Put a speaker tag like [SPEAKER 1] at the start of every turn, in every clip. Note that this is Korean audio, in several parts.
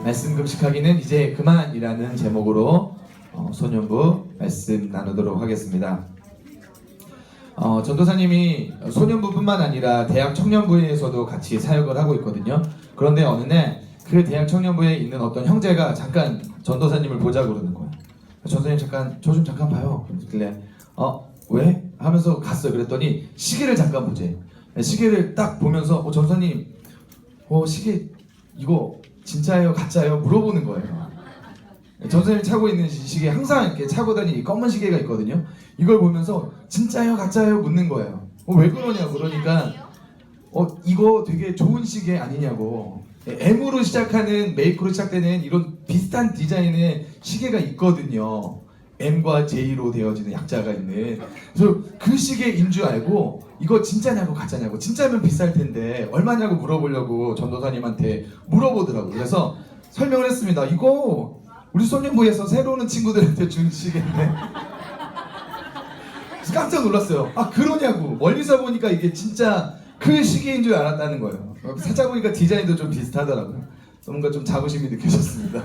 [SPEAKER 1] 말씀 금식하기는 이제 그만이라는 제목으로 소년부 말씀 나누도록 하겠습니다. 전도사님이 소년부뿐만 아니라 대학 청년부에서도 같이 사역을 하고 있거든요. 그런데 어느 날 그 대학 청년부에 있는 어떤 형제가 잠깐 전도사님을 보자고 그러는 거예요. 전도사님 잠깐 저 좀 잠깐 봐요. 그랬길래 왜? 하면서 갔어요. 그랬더니 시계를 잠깐 보재. 시계를 딱 보면서 전도사님 시계 이거 진짜예요? 가짜예요? 물어보는 거예요. 전도사님이 차고 있는 시계 항상 이렇게 차고 다니는 검은 시계가 있거든요. 이걸 보면서 진짜예요? 가짜예요? 묻는 거예요. 왜 그러냐고. 그러니까 이거 되게 좋은 시계 아니냐고. M으로 시작하는 메이커로 시작되는 이런 비슷한 디자인의 시계가 있거든요. M과 J로 되어지는 약자가 있는. 그래서 그 시계인 줄 알고 이거 진짜냐고 가짜냐고. 진짜면 비쌀 텐데 얼마냐고 물어보려고 전도사님한테 물어보더라고요. 그래서 설명을 했습니다. 이거 우리 소년부에서 새로 오는 친구들한테 준 시계인데. 그래서 깜짝 놀랐어요. 그러냐고. 멀리서 보니까 이게 진짜 그 시계인 줄 알았다는 거예요. 찾아보니까 디자인도 좀 비슷하더라고요. 뭔가 좀 자부심이 느껴졌습니다.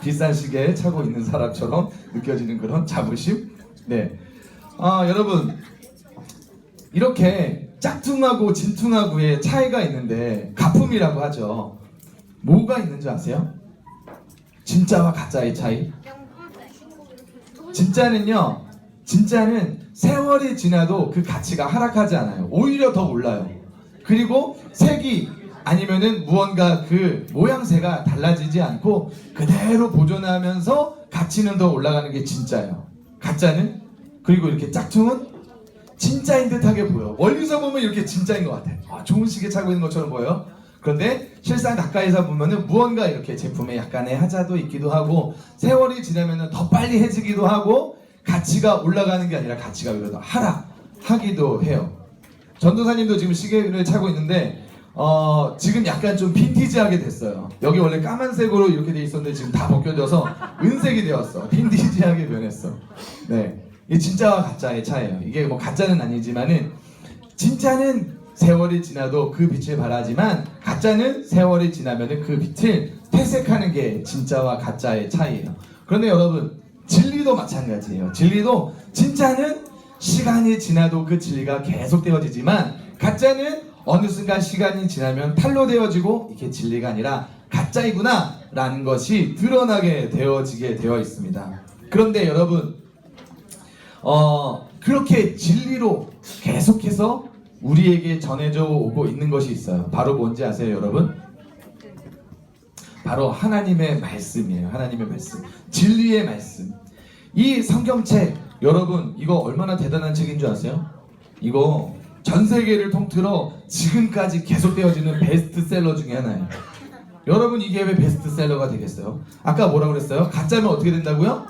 [SPEAKER 1] 비싼 시계 차고 있는 사람처럼 느껴지는 그런 자부심. 네. 여러분 이렇게 짝퉁하고 진퉁하고의 차이가 있는데 가품이라고 하죠. 뭐가 있는 줄 아세요? 진짜와 가짜의 차이. 진짜는 세월이 지나도 그 가치가 하락하지 않아요. 오히려 더 올라요. 그리고 색이 아니면은 무언가 그 모양새가 달라지지 않고 그대로 보존하면서 가치는 더 올라가는 게 진짜예요. 가짜는 그리고 이렇게 짝퉁은 진짜인 듯하게 보여. 멀리서 보면 이렇게 진짜인 것 같아. 좋은 시계 차고 있는 것처럼 보여요. 그런데 실상 가까이서 보면은 무언가 이렇게 제품에 약간의 하자도 있기도 하고 세월이 지나면은 더 빨리 해지기도 하고 가치가 올라가는 게 아니라 가치가 오히려 더 하락하기도 해요. 전도사님도 지금 시계를 차고 있는데 지금 약간 좀 빈티지하게 됐어요. 여기 원래 까만색으로 이렇게 돼 있었는데 지금 다 벗겨져서 은색이 되었어. 빈티지하게 변했어. 네, 이게 진짜와 가짜의 차이예요. 이게 뭐 가짜는 아니지만은 진짜는 세월이 지나도 그 빛을 발하지만 가짜는 세월이 지나면은 그 빛을 퇴색하는 게 진짜와 가짜의 차이예요. 그런데 여러분 진리도 마찬가지예요. 진리도 진짜는 시간이 지나도 그 진리가 계속되어지지만 가짜는 어느 순간 시간이 지나면 탈로 되어지고 이게 진리가 아니라 가짜이구나 라는 것이 드러나게 되어지게 되어 있습니다. 그런데 여러분 그렇게 진리로 계속해서 우리에게 전해져 오고 있는 것이 있어요. 바로 뭔지 아세요 여러분? 바로 하나님의 말씀이에요. 하나님의 말씀, 진리의 말씀. 이 성경책 여러분 이거 얼마나 대단한 책인 줄 아세요? 이거 전 세계를 통틀어 지금까지 계속되어지는 베스트셀러 중에 하나예요. 여러분 이게 왜 베스트셀러가 되겠어요? 아까 뭐라고 그랬어요? 가짜면 어떻게 된다고요?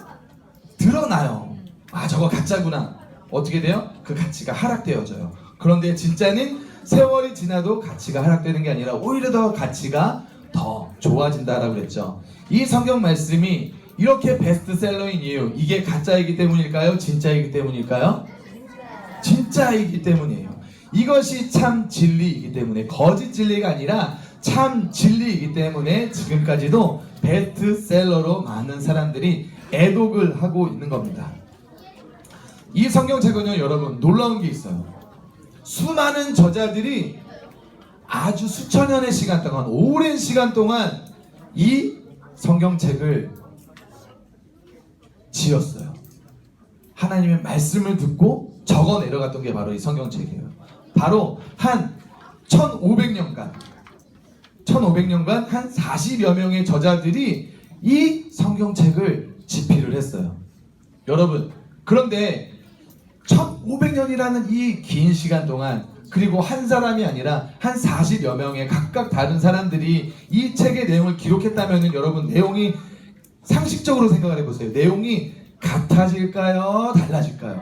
[SPEAKER 1] 드러나요. 저거 가짜구나. 어떻게 돼요? 그 가치가 하락되어져요. 그런데 진짜는 세월이 지나도 가치가 하락되는 게 아니라 오히려 더 가치가 더 좋아진다라고 그랬죠. 이 성경 말씀이 이렇게 베스트셀러인 이유, 이게 가짜이기 때문일까요? 진짜이기 때문일까요? 진짜이기 때문이에요. 이것이 참 진리이기 때문에, 거짓 진리가 아니라 참 진리이기 때문에 지금까지도 베스트셀러로 많은 사람들이 애독을 하고 있는 겁니다. 이 성경책은요 여러분 놀라운 게 있어요. 수많은 저자들이 아주 수천 년의 시간 동안, 오랜 시간 동안 이 성경책을 지었어요. 하나님의 말씀을 듣고 적어 내려갔던 게 바로 이 성경책이에요. 바로 한 1500년간 한 40여 명의 저자들이 이 성경책을 집필을 했어요. 여러분 그런데 1500년이라는 이 긴 시간 동안 그리고 한 사람이 아니라 한 40여 명의 각각 다른 사람들이 이 책의 내용을 기록했다면 여러분 내용이 상식적으로 생각을 해보세요. 내용이 같아질까요? 달라질까요?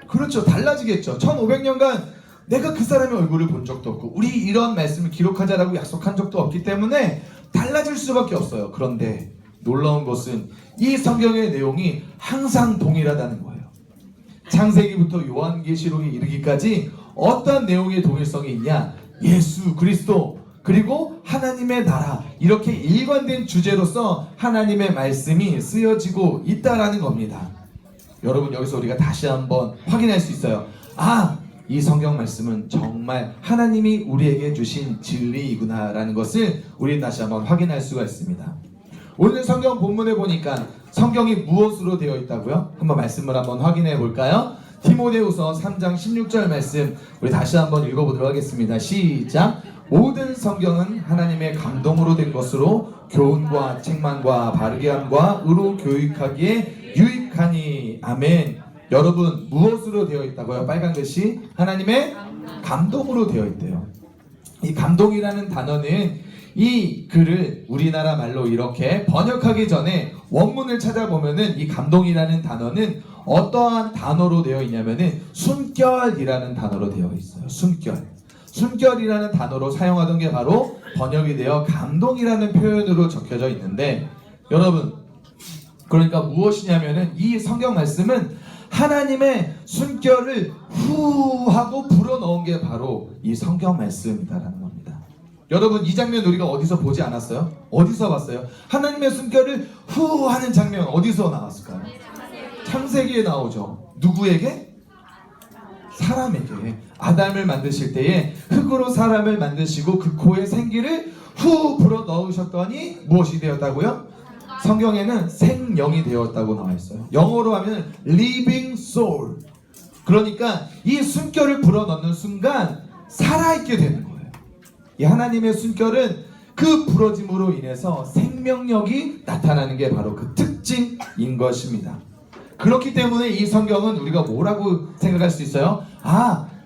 [SPEAKER 1] 그렇죠. 달라지겠죠. 1500년간 내가 그 사람의 얼굴을 본 적도 없고 우리 이런 말씀을 기록하자라고 약속한 적도 없기 때문에 달라질 수밖에 없어요. 그런데 놀라운 것은 이 성경의 내용이 항상 동일하다는 거예요. 창세기부터 요한계시록에 이르기까지 어떤 내용의 동일성이 있냐? 예수 그리스도 그리고 하나님의 나라, 이렇게 일관된 주제로서 하나님의 말씀이 쓰여지고 있다라는 겁니다. 여러분, 여기서 우리가 다시 한번 확인할 수 있어요. 이 성경 말씀은 정말 하나님이 우리에게 주신 진리이구나 라는 것을 우리는 다시 한번 확인할 수가 있습니다. 오늘 성경 본문에 보니까 성경이 무엇으로 되어 있다고요? 한번 말씀을 한번 확인해 볼까요? 디모데후서 3장 16절 말씀 우리 다시 한번 읽어보도록 하겠습니다. 시작! 모든 성경은 하나님의 감동으로 된 것으로 교훈과 책망과 바르게 함과 의로 교육하기에 유익하니. 아멘. 여러분, 무엇으로 되어 있다고요? 빨간 글씨 하나님의 감동으로 되어 있대요. 이 감동이라는 단어는 이 글을 우리나라 말로 이렇게 번역하기 전에 원문을 찾아보면은 이 감동이라는 단어는 어떠한 단어로 되어 있냐면은 순결이라는 단어로 되어 있어요. 순결이라는 단어로 사용하던 게 바로 번역이 되어 감동이라는 표현으로 적혀져 있는데, 여러분, 그러니까 무엇이냐면은 이 성경 말씀은 하나님의 순결을 후 하고 불어넣은 게 바로 이 성경 말씀이다라는 겁니다. 여러분, 이 장면 우리가 어디서 보지 않았어요? 어디서 봤어요? 하나님의 순결을 후 하는 장면 어디서 나왔을까요? 창세기에 나오죠. 누구에게? 사람에게. 아담을 만드실 때에 흙으로 사람을 만드시고 그 코에 생기를 후 불어넣으셨더니 무엇이 되었다고요? 성경에는 생명이 되었다고 나와 있어요. 영어로 하면 living soul. 그러니까 이 순결을 불어넣는 순간 살아있게 되는 거예요. 이 하나님의 순결은 그 부러짐으로 인해서 생명력이 나타나는 게 바로 그 특징인 것입니다. 그렇기 때문에 이 성경은 우리가 뭐라고 생각할 수 있어요?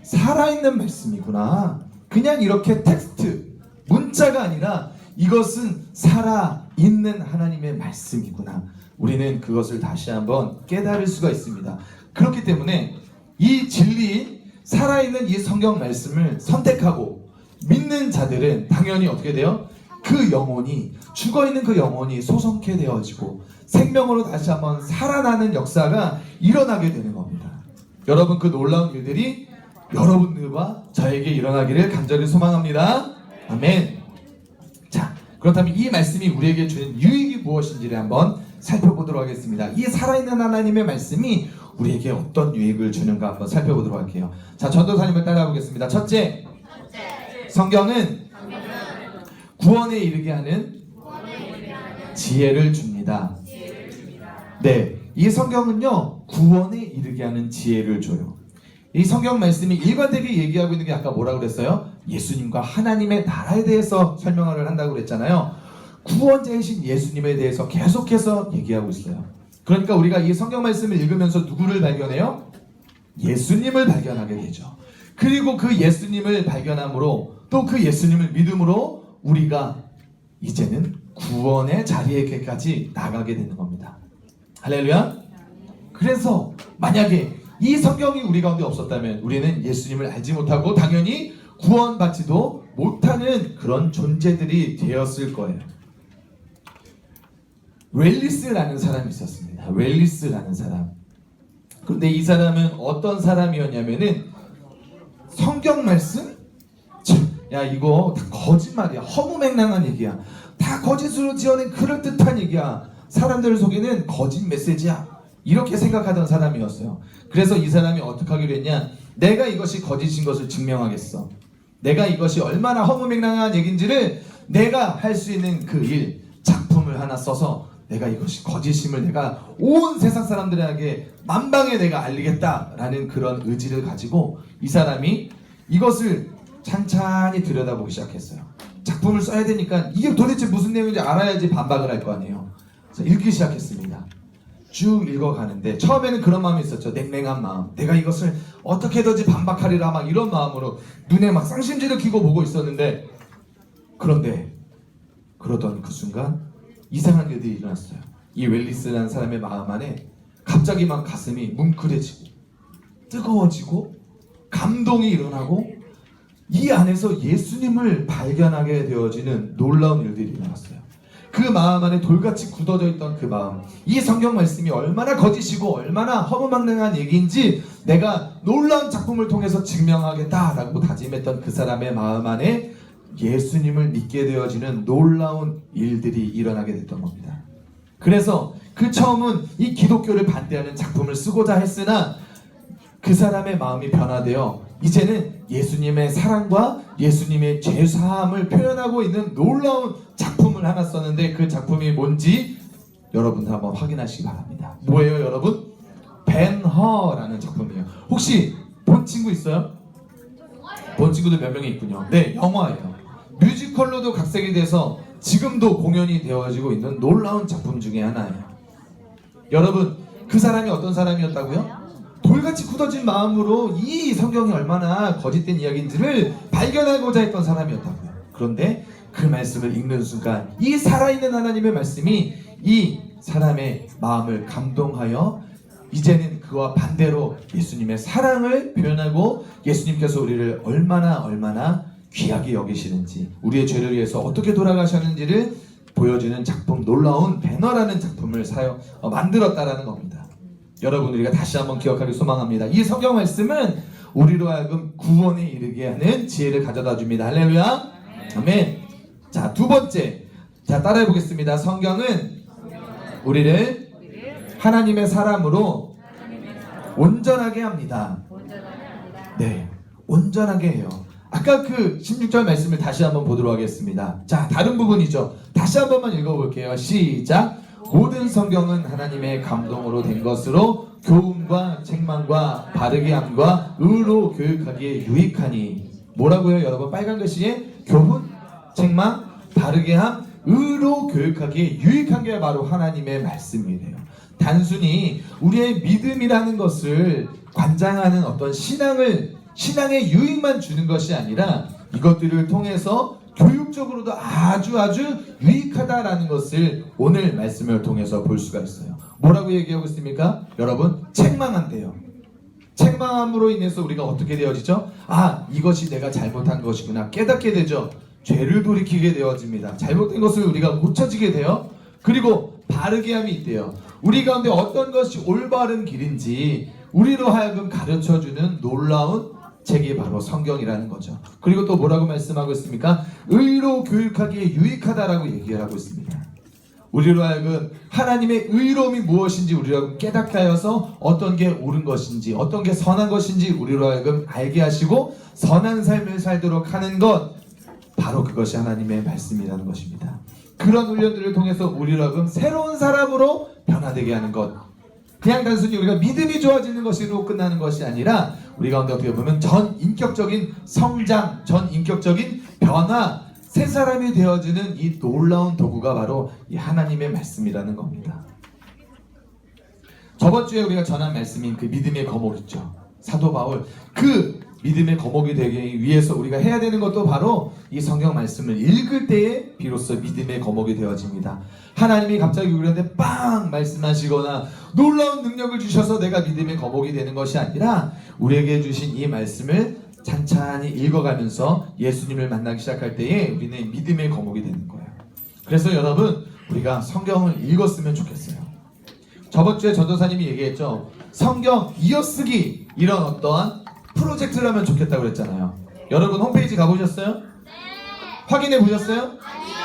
[SPEAKER 1] 살아있는 말씀이구나. 그냥 이렇게 텍스트, 문자가 아니라 이것은 살아있는 하나님의 말씀이구나. 우리는 그것을 다시 한번 깨달을 수가 있습니다. 그렇기 때문에 이 진리인 살아있는 이 성경 말씀을 선택하고 믿는 자들은 당연히 어떻게 돼요? 그 영혼이, 죽어있는 그 영혼이 소성케 되어지고 생명으로 다시 한번 살아나는 역사가 일어나게 되는 겁니다. 여러분, 그 놀라운 일들이 여러분들과 저에게 일어나기를 간절히 소망합니다. 아멘. 자, 그렇다면 이 말씀이 우리에게 주는 유익이 무엇인지를 한번 살펴보도록 하겠습니다. 이 살아있는 하나님의 말씀이 우리에게 어떤 유익을 주는가 한번 살펴보도록 할게요. 자, 전도사님을 따라해 보겠습니다. 첫째, 성경은 구원에 이르게 하는 지혜를 줍니다. 네, 이 성경은요, 구원에 이르게 하는 지혜를 줘요. 이 성경 말씀이 일관되게 얘기하고 있는 게 아까 뭐라고 그랬어요? 예수님과 하나님의 나라에 대해서 설명을 한다고 그랬잖아요. 구원자이신 예수님에 대해서 계속해서 얘기하고 있어요. 그러니까 우리가 이 성경 말씀을 읽으면서 누구를 발견해요? 예수님을 발견하게 되죠. 그리고 그 예수님을 발견함으로, 또 그 예수님을 믿음으로 우리가 이제는 구원의 자리에까지 나가게 되는 겁니다. 할렐루야. 그래서 만약에 이 성경이 우리 가운데 없었다면 우리는 예수님을 알지 못하고 당연히 구원받지도 못하는 그런 존재들이 되었을 거예요. 웰리스라는 사람이 있었습니다. 웰리스라는 사람. 그런데 이 사람은 어떤 사람이었냐면은 성경 말씀? 야, 이거 다 거짓말이야. 허무맹랑한 얘기야. 다 거짓으로 지어낸 그럴듯한 얘기야. 사람들을 속이는 거짓 메시지야. 이렇게 생각하던 사람이었어요. 그래서 이 사람이 어떻게 하기로 했냐? 내가 이것이 거짓인 것을 증명하겠어. 내가 이것이 얼마나 허무맹랑한 얘기인지를 내가 할 수 있는 그 일, 작품을 하나 써서 내가 이것이 거짓임을 내가 온 세상 사람들에게 만방에 내가 알리겠다라는 그런 의지를 가지고 이 사람이 이것을 찬찬히 들여다보기 시작했어요. 작품을 써야 되니까 이게 도대체 무슨 내용인지 알아야지 반박을 할 거 아니에요. 그래서 읽기 시작했습니다. 쭉 읽어가는데 처음에는 그런 마음이 있었죠. 냉랭한 마음. 내가 이것을 어떻게든지 반박하리라 막 이런 마음으로 눈에 막 쌍심지를 켜고 보고 있었는데, 그런데 그러던 그 순간 이상한 일들이 일어났어요. 이 웰리스라는 사람의 마음 안에 갑자기 막 가슴이 뭉클해지고 뜨거워지고 감동이 일어나고 이 안에서 예수님을 발견하게 되어지는 놀라운 일들이 일어났어요. 그 마음 안에 돌같이 굳어져 있던 그 마음, 이 성경 말씀이 얼마나 거짓이고 얼마나 허무맹랑한 얘기인지 내가 놀라운 작품을 통해서 증명하겠다라고 다짐했던 그 사람의 마음 안에 예수님을 믿게 되어지는 놀라운 일들이 일어나게 됐던 겁니다. 그래서 그 처음은 이 기독교를 반대하는 작품을 쓰고자 했으나 그 사람의 마음이 변화되어 이제는 예수님의 사랑과 예수님의 죄사함을 표현하고 있는 놀라운 작품을 하나 썼는데 그 작품이 뭔지 여러분들 한번 확인하시기 바랍니다. 뭐예요 여러분? 벤허라는 작품이에요. 혹시 본 친구 있어요? 본 친구들 몇 명이 있군요. 네, 영화예요. 뮤지컬로도 각색이 돼서 지금도 공연이 되어지고 있는 놀라운 작품 중에 하나예요. 여러분, 그 사람이 어떤 사람이었다고요? 돌같이 굳어진 마음으로 이 성경이 얼마나 거짓된 이야기인지를 발견하고자 했던 사람이었다고요. 그런데 그 말씀을 읽는 순간 이 살아있는 하나님의 말씀이 이 사람의 마음을 감동하여 이제는 그와 반대로 예수님의 사랑을 표현하고 예수님께서 우리를 얼마나 귀하게 여기시는지 우리의 죄를 위해서 어떻게 돌아가셨는지를 보여주는 작품, 놀라운 배너라는 작품을 만들었다라는 겁니다. 여러분, 우리가 다시 한번 기억하길 소망합니다. 이 성경 말씀은 우리로 하여금 구원에 이르게 하는 지혜를 가져다 줍니다. 할렐루야. 아멘. 자, 두 번째, 자 따라해 보겠습니다. 성경은 우리를 하나님의 사람으로 온전하게 합니다. 네, 온전하게 해요. 아까 그 16절 말씀을 다시 한번 보도록 하겠습니다. 자, 다른 부분이죠. 다시 한 번만 읽어볼게요. 시작. 모든 성경은 하나님의 감동으로 된 것으로 교훈과 책망과 바르게 함과 의로 교육하기에 유익하니. 뭐라고요 여러분? 빨간 글씨에 교훈, 책망, 바르게 함, 의로 교육하기에 유익한 게 바로 하나님의 말씀이래요. 단순히 우리의 믿음이라는 것을 관장하는 어떤 신앙의 유익만 주는 것이 아니라 이것들을 통해서 교육적으로도 아주 유익하다라는 것을 오늘 말씀을 통해서 볼 수가 있어요. 뭐라고 얘기하고 있습니까? 여러분, 책망한대요. 책망함으로 인해서 우리가 어떻게 되어지죠? 아, 이것이 내가 잘못한 것이구나 깨닫게 되죠. 죄를 돌이키게 되어집니다. 잘못된 것을 우리가 고쳐지게 돼요. 그리고 바르게 함이 있대요. 우리 가운데 어떤 것이 올바른 길인지 우리로 하여금 가르쳐주는 놀라운 책이 바로 성경이라는 거죠. 그리고 또 뭐라고 말씀하고 있습니까? 의로 교육하기에 유익하다라고 얘기를 하고 있습니다. 우리로 하여금 하나님의 의로움이 무엇인지 우리로 하여금 깨닫게 하여서 어떤 게 옳은 것인지 어떤 게 선한 것인지 우리로 하여금 알게 하시고 선한 삶을 살도록 하는 것, 바로 그것이 하나님의 말씀이라는 것입니다. 그런 훈련들을 통해서 우리로 하여금 새로운 사람으로 변화되게 하는 것, 그냥 단순히 우리가 믿음이 좋아지는 것으로 끝나는 것이 아니라 우리 가운데 어떻게 보면 전인격적인 성장, 전인격적인 변화, 새 사람이 되어지는 이 놀라운 도구가 바로 이 하나님의 말씀이라는 겁니다. 저번 주에 우리가 전한 말씀인 그 믿음의 거목 있죠. 사도 바울, 그 믿음의 거목이 되기 위해서 우리가 해야 되는 것도 바로 이 성경 말씀을 읽을 때에 비로소 믿음의 거목이 되어집니다. 하나님이 갑자기 우리한테 빵 말씀하시거나 놀라운 능력을 주셔서 내가 믿음의 거목이 되는 것이 아니라 우리에게 주신 이 말씀을 찬찬히 읽어가면서 예수님을 만나기 시작할 때에 우리는 믿음의 거목이 되는 거예요. 그래서 여러분, 우리가 성경을 읽었으면 좋겠어요. 저번 주에 전도사님이 얘기했죠. 성경 이어쓰기, 이런 어떠한 프로젝트를 하면 좋겠다고 그랬잖아요. 여러분 홈페이지 가보셨어요? 네. 확인해 보셨어요? 아니요.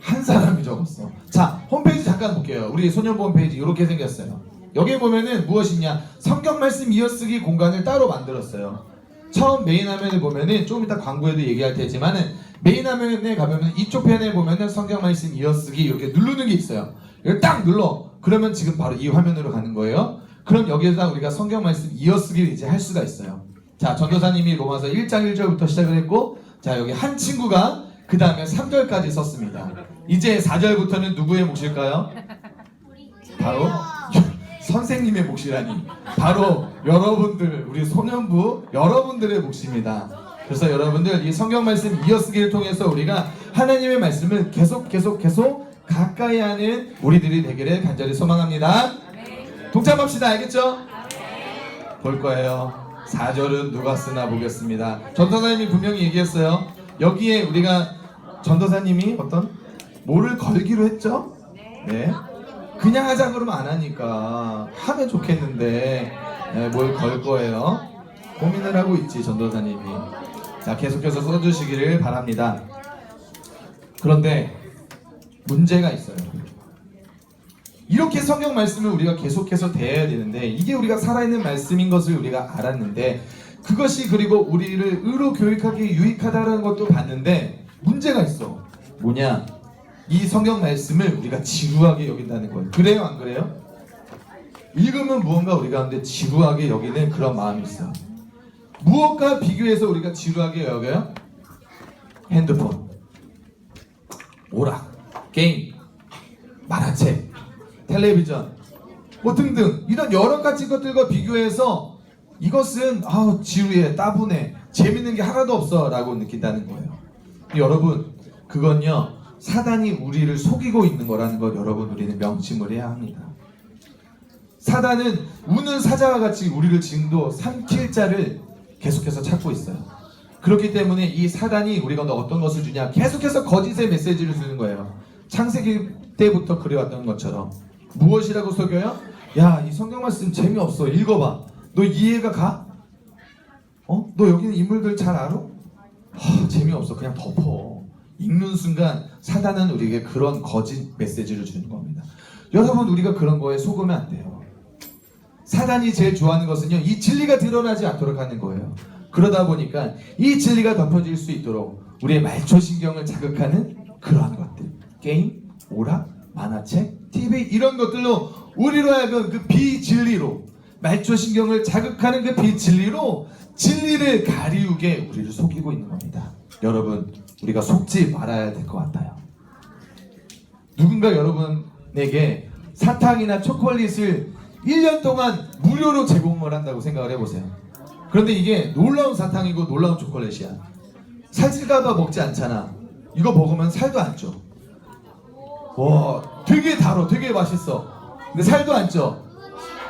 [SPEAKER 1] 한 사람이 적었어. 자, 홈페이지 잠깐 볼게요. 우리 소년부 홈페이지 이렇게 생겼어요. 여기에 보면은 무엇이냐, 성경 말씀 이어쓰기 공간을 따로 만들었어요. 처음 메인 화면에 보면은 조금 이따 광고에도 얘기할 테지만은 메인 화면에 가면은 이쪽 편에 보면은 성경 말씀 이어쓰기 이렇게 누르는 게 있어요. 이걸 딱 눌러. 그러면 지금 바로 이 화면으로 가는 거예요. 그럼 여기에다 우리가 성경 말씀 이어쓰기를 이제 할 수가 있어요. 자, 전도사님이 로마서 1장 1절부터 시작을 했고, 자, 여기 한 친구가 그 다음에 3절까지 썼습니다. 이제 4절부터는 누구의 몫일까요? 바로 선생님의 몫이라니, 바로 여러분들, 우리 소년부 여러분들의 몫입니다. 그래서 여러분들 이 성경 말씀 이어쓰기를 통해서 우리가 하나님의 말씀을 계속 가까이 하는 우리들이 되기를 간절히 소망합니다. 동참합시다. 알겠죠? 볼 거예요. 4절은 누가 쓰나 보겠습니다. 전도사님이 분명히 얘기했어요. 여기에 우리가 전도사님이 어떤 뭐를 걸기로 했죠? 네. 그냥 하자 그러면 안 하니까 하면 좋겠는데, 네, 뭘 걸 거예요. 고민을 하고 있지 전도사님이. 자, 계속해서 써주시기를 바랍니다. 그런데 문제가 있어요. 이렇게 성경 말씀을 우리가 계속해서 대해야 되는데 이게 우리가 살아있는 말씀인 것을 우리가 알았는데 그것이 그리고 우리를 의로 교육하기에 유익하다는 것도 봤는데 문제가 있어. 뭐냐? 이 성경 말씀을 우리가 지루하게 여긴다는 거예요. 그래요? 안 그래요? 읽으면 무언가 우리 가운데 지루하게 여기는 그런 마음이 있어요. 무엇과 비교해서 우리가 지루하게 여겨요? 핸드폰, 오락, 게임, 만화책, 텔레비전 뭐 등등 이런 여러 가지 것들과 비교해서 이것은 지루해, 따분해, 재밌는 게 하나도 없어 라고 느낀다는 거예요. 여러분, 그건요 사단이 우리를 속이고 있는 거라는 걸 여러분 우리는 명심을 해야 합니다. 사단은 우는 사자와 같이 우리를 지금도 삼킬 자를 계속해서 찾고 있어요. 그렇기 때문에 이 사단이 우리가 어떤 것을 주냐, 계속해서 거짓의 메시지를 주는 거예요. 창세기 때부터 그래왔던 것처럼. 무엇이라고 속여요? 야, 이 성경 말씀 재미없어, 읽어봐. 너 이해가 가? 너 여기 있는 인물들 잘 알아? 재미없어, 그냥 덮어. 읽는 순간 사단은 우리에게 그런 거짓 메시지를 주는 겁니다. 여러분, 우리가 그런 거에 속으면 안 돼요. 사단이 제일 좋아하는 것은요, 이 진리가 드러나지 않도록 하는 거예요. 그러다 보니까 이 진리가 덮여질 수 있도록 우리의 말초신경을 자극하는 그러한 것들, 게임, 오락, 만화책, TV 이런 것들로 우리로 하여금 그 비진리로, 말초신경을 자극하는 그 비진리로 진리를 가리우게 우리를 속이고 있는 겁니다. 여러분, 우리가 속지 말아야 될 것 같아요. 누군가 여러분에게 사탕이나 초콜릿을 1년 동안 무료로 제공을 한다고 생각을 해보세요. 그런데 이게 놀라운 사탕이고 놀라운 초콜릿이야. 살찔까봐 먹지 않잖아. 이거 먹으면 살도 안 쪄. 와, 되게 달어, 되게 맛있어. 근데 살도 안 쪄.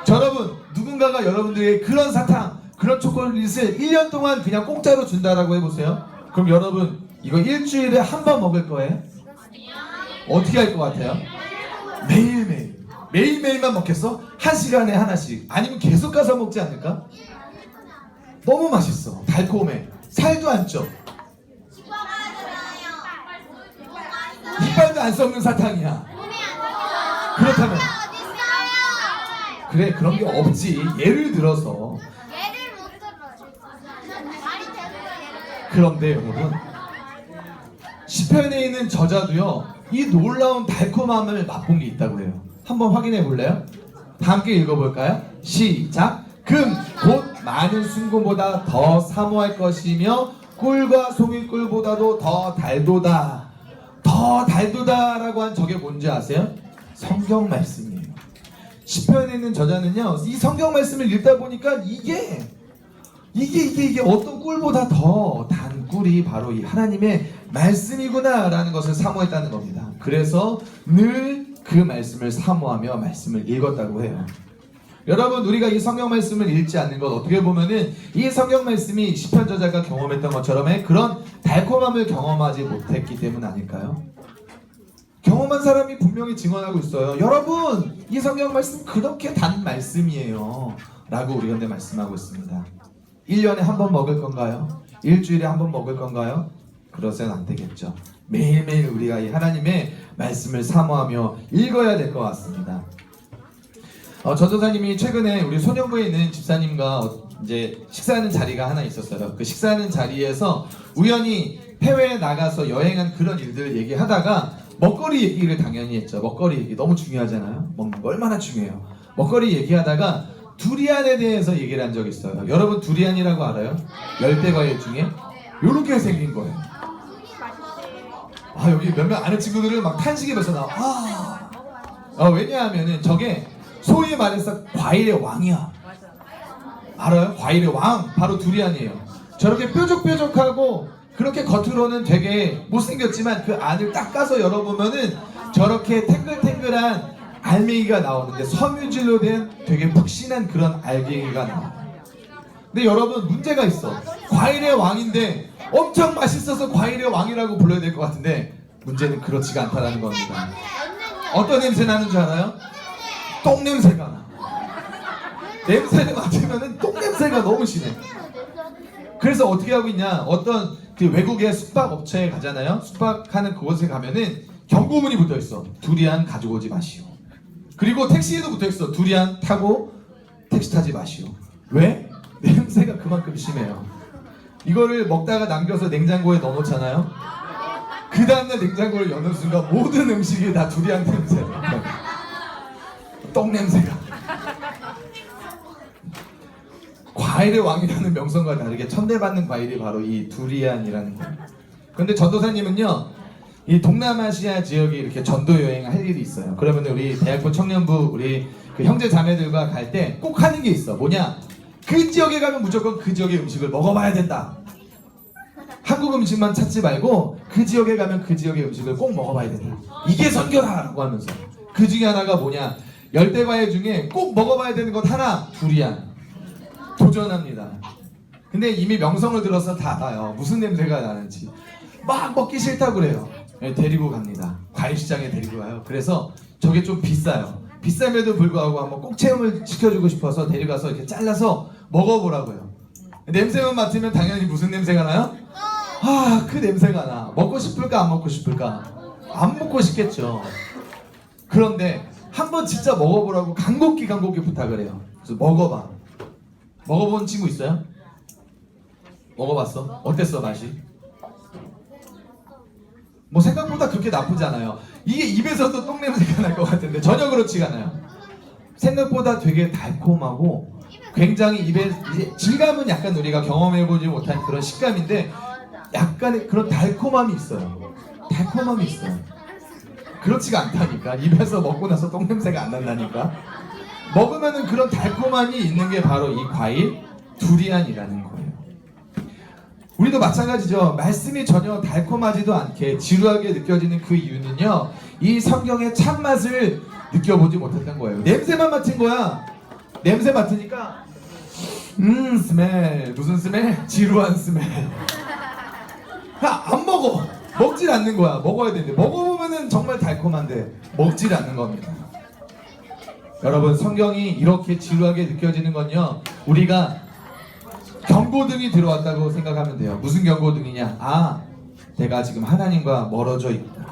[SPEAKER 1] 여러분, 누군가가 여러분들에게 그런 사탕, 그런 초콜릿을 1년 동안 그냥 공짜로 준다라고 해보세요. 그럼 여러분, 이거 일주일에 한 번 먹을 거예요? 어떻게 할 것 같아요? 매일매일. 매일매일만 먹겠어? 한 시간에 하나씩. 아니면 계속 가서 먹지 않을까? 너무 맛있어. 달콤해. 살도 안 쪄. 이빨도 안 썩는 사탕이야. 그렇다면 그래, 그런 게 없지. 예를 들어서. 그런데 여러분, 시편에 있는 저자도요, 이 놀라운 달콤함을 맛본 게 있다고 해요. 한번 확인해 볼래요? 다 함께 읽어볼까요? 시작! 금, 곧 많은 순금보다 더 사모할 것이며 꿀과 송이꿀보다도 더 달도다. 더 달도다 라고 한 저게 뭔지 아세요? 성경 말씀이에요. 시편에 있는 저자는요, 이 성경 말씀을 읽다 보니까 이게 어떤 꿀보다 더 단 꿀이 바로 이 하나님의 말씀이구나 라는 것을 사모했다는 겁니다. 그래서 늘 그 말씀을 사모하며 말씀을 읽었다고 해요. 여러분, 우리가 이 성경 말씀을 읽지 않는 것, 어떻게 보면은 이 성경 말씀이 시편 저자가 경험했던 것처럼의 그런 달콤함을 경험하지 못했기 때문 아닐까요? 경험한 사람이 분명히 증언하고 있어요. 여러분, 이 성경 말씀 그렇게 단 말씀이에요 라고 우리 가운데 말씀하고 있습니다. 1년에 한 번 먹을 건가요? 일주일에 한 번 먹을 건가요? 그러서는 안 되겠죠. 매일매일 우리가 이 하나님의 말씀을 사모하며 읽어야 될 것 같습니다. 전도사님이 최근에 우리 소년부에 있는 집사님과 이제 식사하는 자리가 하나 있었어요. 그 식사하는 자리에서 우연히 해외에 나가서 여행한 그런 일들을 얘기하다가 먹거리 얘기를 당연히 했죠. 먹거리 얘기 너무 중요하잖아요. 먹는 거 얼마나 중요해요. 먹거리 얘기하다가 두리안에 대해서 얘기를 한 적이 있어요. 여러분, 두리안이라고 알아요? 열대과일 중에 요렇게 생긴 거예요. 여기 몇몇 아는 친구들은 막 탄식이 벌써 나와. 왜냐하면은 저게 소위 말해서 과일의 왕이야. 알아요? 과일의 왕, 바로 두리안이에요. 저렇게 뾰족뾰족하고 그렇게 겉으로는 되게 못생겼지만 그 안을 딱 까서 열어보면은 저렇게 탱글탱글한 알맹이가 나오는데, 섬유질로 된 되게 푹신한 그런 알갱이가 나와요. 근데 여러분, 문제가 있어. 과일의 왕인데 엄청 맛있어서 과일의 왕이라고 불러야 될 것 같은데, 문제는 그렇지가 않다는 겁니다. 어떤 냄새 나는 줄 알아요? 똥 냄새가 나. 냄새를 맡으면은 똥 냄새가 너무 심해. 그래서 어떻게 하고 있냐? 어떤 그 외국의 숙박 업체에 가잖아요. 숙박하는 그곳에 가면은 경고문이 붙어 있어. 두리안 가져오지 마시오. 그리고 택시에도 붙어 있어. 두리안 타고 택시 타지 마시오. 왜? 냄새가 그만큼 심해요. 이거를 먹다가 남겨서 냉장고에 넣어놓잖아요. 그 다음날 냉장고를 여는 순간 모든 음식이 다 두리안 냄새. 똥 냄새가. 과일의 왕이라는 명성과 다르게 천대받는 과일이 바로 이 두리안이라는 거예요. 그런데 전도사님은요, 이 동남아시아 지역에 이렇게 전도 여행을 할 일이 있어요. 그러면 우리 대학부 청년부 우리 그 형제 자매들과 갈 때 꼭 하는 게 있어. 뭐냐? 그 지역에 가면 무조건 그 지역의 음식을 먹어봐야 된다. 한국 음식만 찾지 말고 그 지역에 가면 그 지역의 음식을 꼭 먹어봐야 된다. 이게 선교다라고 하면서 그 중에 하나가 뭐냐? 열대과일 중에 꼭 먹어봐야 되는 것 하나, 두리안. 도전합니다. 근데 이미 명성을 들어서 다 알아요. 무슨 냄새가 나는지. 막 먹기 싫다고 그래요. 네, 데리고 갑니다. 과일시장에 데리고 가요. 그래서 저게 좀 비싸요. 비쌈에도 불구하고 한번 꼭 체험을 시켜주고 싶어서 데려가서 이렇게 잘라서 먹어보라고요. 냄새만 맡으면 당연히 무슨 냄새가 나요? 아, 그 냄새가 나. 먹고 싶을까 안 먹고 싶을까? 안 먹고 싶겠죠. 그런데 한번 진짜 먹어보라고 간곡히 부탁을 해요. 그래서 먹어봐. 먹어본 친구 있어요? 먹어봤어? 어땠어 맛이? 뭐 생각보다 그렇게 나쁘지 않아요. 이게 입에서도 똥냄새가 날 것 같은데 전혀 그렇지가 않아요. 생각보다 되게 달콤하고 굉장히 입에 이제 질감은 약간 우리가 경험해보지 못한 그런 식감인데 약간의 그런 달콤함이 있어요. 달콤함이 있어요. 그렇지가 않다니까. 입에서 먹고 나서 똥냄새가 안 난다니까. 먹으면은 그런 달콤함이 있는 게 바로 이 과일 두리안이라는 거예요. 우리도 마찬가지죠. 말씀이 전혀 달콤하지도 않게 지루하게 느껴지는 그 이유는요, 이 성경의 참맛을 느껴보지 못했던 거예요. 냄새만 맡은 거야. 냄새 맡으니까 스멜. 무슨 스멜? 지루한 스멜. 안 먹어. 먹질 않는 거야. 먹어야 되는데 먹어보면은 정말 달콤한데 먹질 않는 겁니다. 여러분, 성경이 이렇게 지루하게 느껴지는 건요, 우리가 경고등이 들어왔다고 생각하면 돼요. 무슨 경고등이냐? 아, 내가 지금 하나님과 멀어져 있다.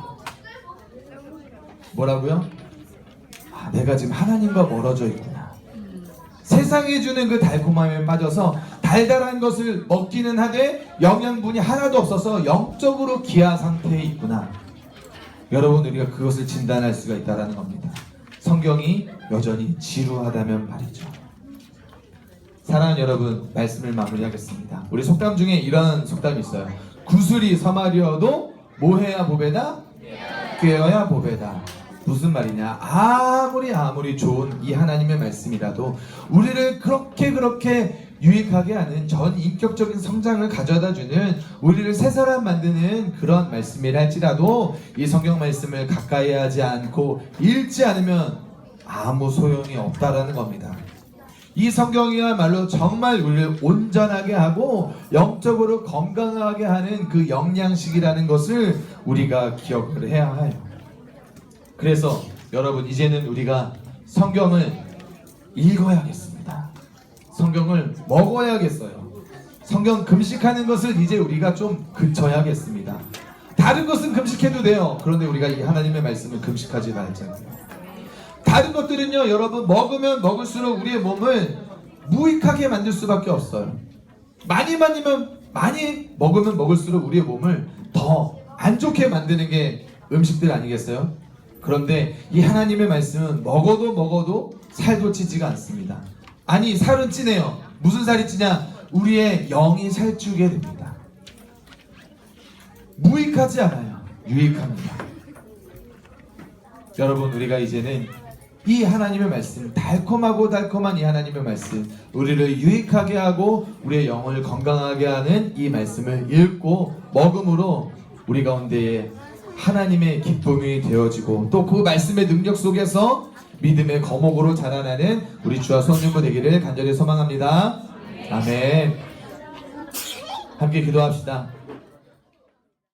[SPEAKER 1] 뭐라고요? 아, 내가 지금 하나님과 멀어져 있구나. 세상이 주는 그 달콤함에 빠져서 달달한 것을 먹기는 하되 영양분이 하나도 없어서 영적으로 기아 상태에 있구나. 여러분, 우리가 그것을 진단할 수가 있다는 겁니다. 성경이 여전히 지루하다면 말이죠. 사랑하는 여러분, 말씀을 마무리하겠습니다. 우리 속담 중에 이런 속담이 있어요. 구슬이 서말이어도 뭐해야 보배다? 꿰어야 보배다. 무슨 말이냐? 아무리 좋은 이 하나님의 말씀이라도 우리를 그렇게 유익하게 하는 전 인격적인 성장을 가져다주는, 우리를 새 사람 만드는 그런 말씀이라 할지라도 이 성경 말씀을 가까이 하지 않고 읽지 않으면 아무 소용이 없다라는 겁니다. 이 성경이야말로 정말 우리를 온전하게 하고 영적으로 건강하게 하는 그 영양식이라는 것을 우리가 기억을 해야 해요. 그래서 여러분, 이제는 우리가 성경을 읽어야겠습니다. 성경을 먹어야겠어요. 성경 금식하는 것을 이제 우리가 좀 그쳐야겠습니다. 다른 것은 금식해도 돼요. 그런데 우리가 이 하나님의 말씀을 금식하지 말자고요. 다른 것들은요, 여러분, 먹으면 먹을수록 우리의 몸을 무익하게 만들 수밖에 없어요. 많이 먹으면 먹을수록 우리의 몸을 더 안 좋게 만드는 게 음식들 아니겠어요? 그런데 이 하나님의 말씀은 먹어도 살도 찌지가 않습니다. 아니, 살은 찌네요. 무슨 살이 찌냐? 우리의 영이 살찌게 됩니다. 무익하지 않아요. 유익합니다. 여러분, 우리가 이제는 이 하나님의 말씀, 달콤한 이 하나님의 말씀, 우리를 유익하게 하고 우리의 영을 건강하게 하는 이 말씀을 읽고 먹음으로 우리 가운데에 하나님의 기쁨이 되어지고 또 그 말씀의 능력 속에서 믿음의 거목으로 자라나는 우리 주와 성령부 되기를 간절히 소망합니다. 아멘. 함께 기도합시다.